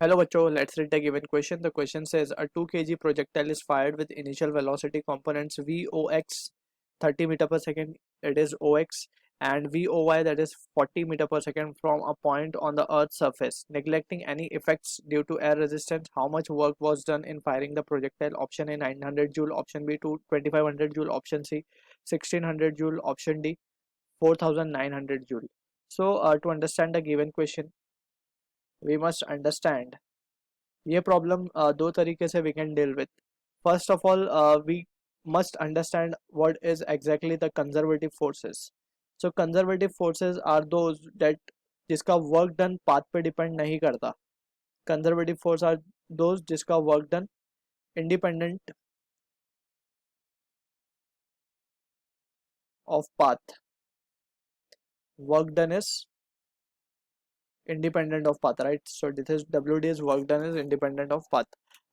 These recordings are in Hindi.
Hello bachcho, let's read the given question. The question says a 2 kg projectile is fired with initial velocity components Vox 30 meter per second, it is Ox, and Voy, that is 40 meter per second, from a point on the earth's surface. Neglecting any effects due to air resistance, how much work was done in firing the projectile? Option A 900 joule, option B 2500 joule, option C 1600 joule, option D 4900 joule. So to understand the given question, we must understand ये प्रॉब्लम दो तरीके से we can deal with. First of all we must understand what is exactly the conservative forces. So conservative forces are those that जिसका वर्क डन पाथ पे डिपेंड नहीं करता. कंजर्वेटिव फोर्स आर दोज जिसका work done independent of path. Work done is independent of path, right. So this is WD is work done is independent of path.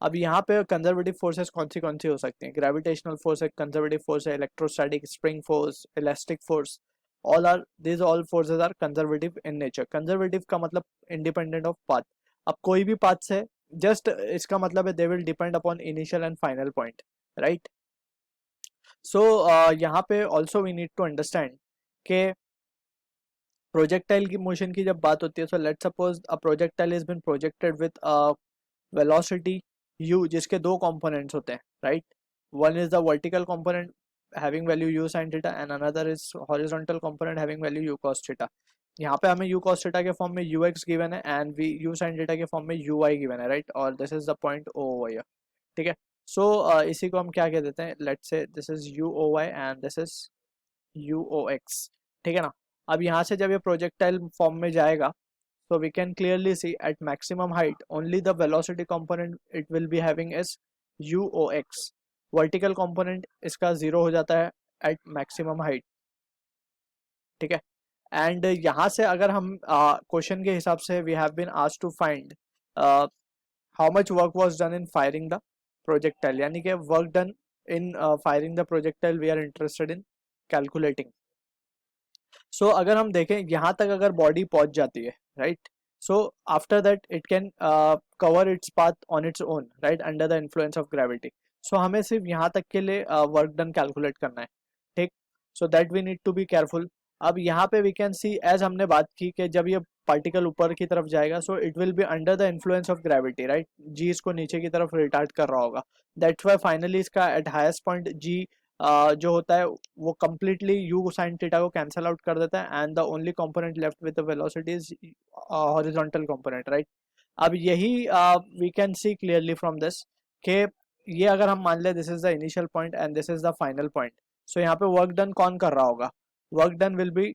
अब यहाँ पे कंजर्वेटिव फोर्सेस कौन सी हो सकती हैं? ग्रेविटेशनल फोर्स है, कंजर्वेटिव फोर्स है, electrostatic, spring force, elastic force, all are this all forces are conservative in nature. Conservative का मतलब इंडिपेंडेंट ऑफ पाथ. अब कोई भी पाथ से जस्ट इसका मतलब है they will depend upon initial and final point, right. So यहाँ पे also we need to understand के प्रोजेक्टाइल की मोशन की जब बात होती है, so let's suppose a projectile is been projected with velocity u, जिसके दो कंपोनेंट्स होते हैं, right. One is the vertical component having value u sin theta and another is horizontal component having value u cos theta. यहाँ पे हमें u cos थीटा के फॉर्म में ux गिवन है एंड u sin थीटा के फॉर्म में uy गिवन है, राइट. और this is the point o over here, ठीक है. सो इसी को हम क्या कह देते हैं? Let's say this is uoy and this is uox, ठीक है ना. अब यहाँ से जब ये प्रोजेक्टाइल फॉर्म में जाएगा, so we can clearly see at maximum height only the velocity component it will be having is uox. vertical component इसका 0 हो जाता है at maximum height, ठीक है. एंड यहाँ से अगर हम क्वेश्चन के हिसाब से we have been asked to find how much work was done in firing the projectile, यानी कि work done in firing the projectile we are interested in calculating. So अगर हम देखें यहाँ तक अगर बॉडी पहुंच जाती है, right. So after that it can cover its path on its own, right, under the influence of gravity. So हमें सिर्फ यहाँ तक के लिए वर्क डन कैलकुलेट करना है, ठीक. So that we need to be careful. अब यहाँ पे वी कैन सी एज हमने बात की कि जब ये पार्टिकल ऊपर की तरफ जाएगा so it will be under the influence of gravity, right. G इसको नीचे की तरफ रिटार्ड कर रहा होगा. दैट्स वाई फाइनली इसका एट हाईएस्ट पॉइंट जी जो होता है वो कम्प्लीटली यू साइन थीटा को कैंसल आउट कर देता है and the only component left with the velocity is horizontal component, right. अब यही we can see clearly from this के ये अगर हम मान ले this is the initial point and this is the final point. So यहाँ पे वर्क डन कौन कर रहा होगा? Work done will be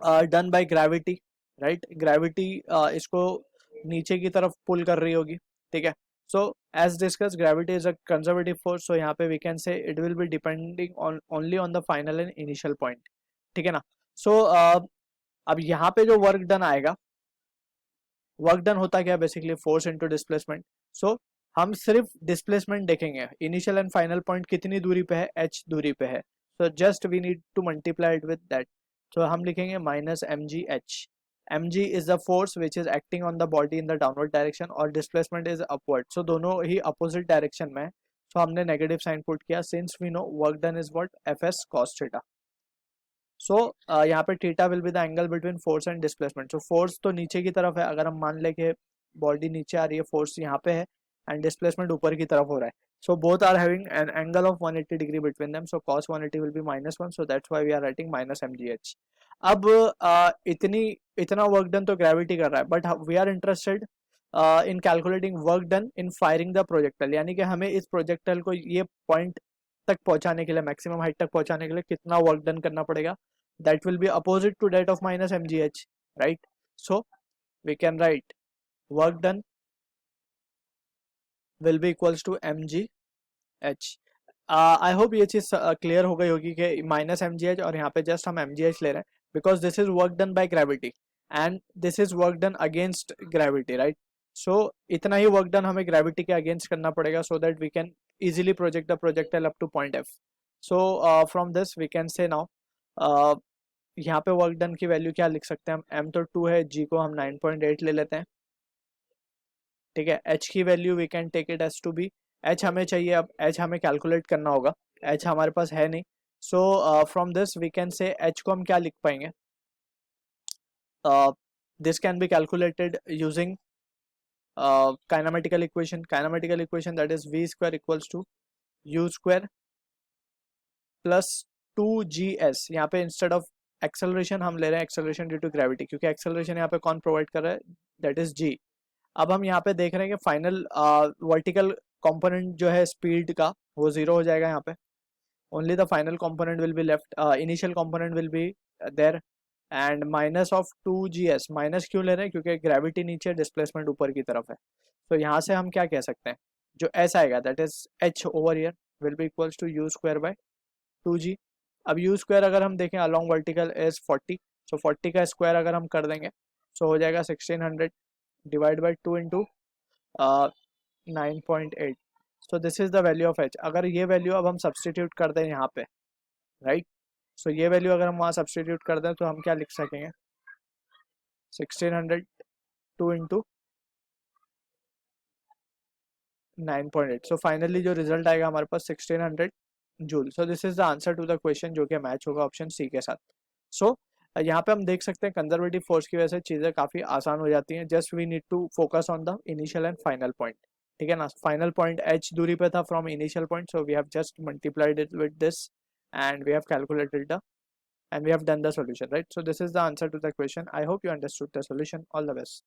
done by gravity, right. Gravity इसको नीचे की तरफ पुल कर रही होगी, ठीक है. So as discuss gravity is a conservative force, so यहाँ पे we can say it will be depending on only on the final and initial point, ठीक है ना. सो अब यहाँ पे जो वर्क डन आएगा, वर्क डन होता क्या basically? Force into displacement. So हम सिर्फ डिस्प्लेसमेंट देखेंगे, इनिशियल एंड फाइनल पॉइंट कितनी दूरी पे है? h दूरी पे है. So just we need to multiply it with that. So हम लिखेंगे minus mgh. mg is the force which is acting on the body in the downward direction और डिस्प्लेसमेंट इज अपवर्ड. सो दोनों ही अपोजिट डायरेक्शन में है. सो हमने नेगेटिव साइन पुट किया since we know work done is what? fs cos theta. So यहाँ पे theta will be the angle between force and displacement. So force तो नीचे की तरफ है, अगर हम मान ले कि बॉडी नीचे आ रही है, फोर्स यहाँ पे है एंड डिस्प्लेसमेंट ऊपर की तरफ हो रहा है. So both are having an angle of 180 degree between them. So cos 180 will be -1. So that's why we are writing minus mgh. अब इतना वर्क डन तो ग्रेविटी कर रहा है, but we are interested in calculating work done in firing the projectile, यानी कि हमें इस प्रोजेक्टाइल को ये पॉइंट तक पहुंचाने के लिए, मैक्सिमम हाइट तक पहुंचाने के लिए कितना वर्क डन करना पड़ेगा. That will be opposite to that of minus mgh, right. So we can write work done will be equals to mgh. I hope ये चीज क्लियर हो गई होगी कि माइनस mgh और यहाँ पे जस्ट हम mgh ले रहे हैं because this is work done by gravity and this is work done against gravity, right. So इतना ही वर्क डन हमें ग्रेविटी के अगेंस्ट करना पड़ेगा so that we can easily project the projectile up to point f. So from this we can say now यहाँ पे वर्क डन की वैल्यू क्या लिख सकते हैं हम? m तो 2 है, g को हम 9.8 ले लेते हैं, ठीक है। h की वैल्यू we can take it as to be, h हमें चाहिए, अब h हमें कैलकुलेट करना होगा, h हमारे पास है नहीं, so from this we can say h को हम क्या लिख पाएंगे, this can be calculated using kinematical equation that is v square equals to u square plus 2gs। यहाँ पे इंस्टेड ऑफ एक्सेलरेशन हम ले रहे हैं एक्सेलरेशन ड्यू टू ग्रेविटी, क्योंकि एक्सेलरेशन यहाँ पे कौन प्रोवाइड कर रहा है, दैट इज g। अब हम यहाँ पे देख रहे हैं कि फाइनल वर्टिकल कंपोनेंट जो है स्पीड का वो जीरो हो जाएगा यहाँ पे, only the final component will be left, initial component will be there, and minus of 2gs। Minus क्यों ले रहे हैं, क्योंकि ग्रेविटी नीचे डिस्प्लेसमेंट ऊपर की तरफ है। तो यहाँ से हम क्या कह सकते हैं, जो s आएगा that is h over here will be equals to u square by 2g। अब u स्क्वायर अगर हम देखें अलॉन्ग वर्टिकल इज 40, सो 40 का स्क्वायर अगर हम कर देंगे सो हो जाएगा 1600 divide by 2 into 9.8। So this is the value of h। अगर ये वैल्यू अब हम सब्सटीट्यूट कर दें यहाँ पे, राइट, सो ये वैल्यू अगर हम वहाँ सब्सटीट्यूट कर दें तो हम क्या लिख सकेंगे, 1600 2 इंटू 9.8। सो फाइनली जो रिजल्ट आएगा हमारे पास 1600 joule. So this is the answer to the question, जो कि मैच होगा ऑप्शन सी के साथ। सो यहाँ पे हम देख सकते हैं कंजर्वेटिव फोर्स की वजह से चीज़ें काफ़ी आसान हो जाती हैं, just we need to focus on the initial and final point. ठीक है ना, फाइनल पॉइंट h दूरी पे था from initial point, so we have just multiplied it with this and we have calculated the and we have done the solution, right? So this is the answer to the question. I hope you understood the solution. All the best.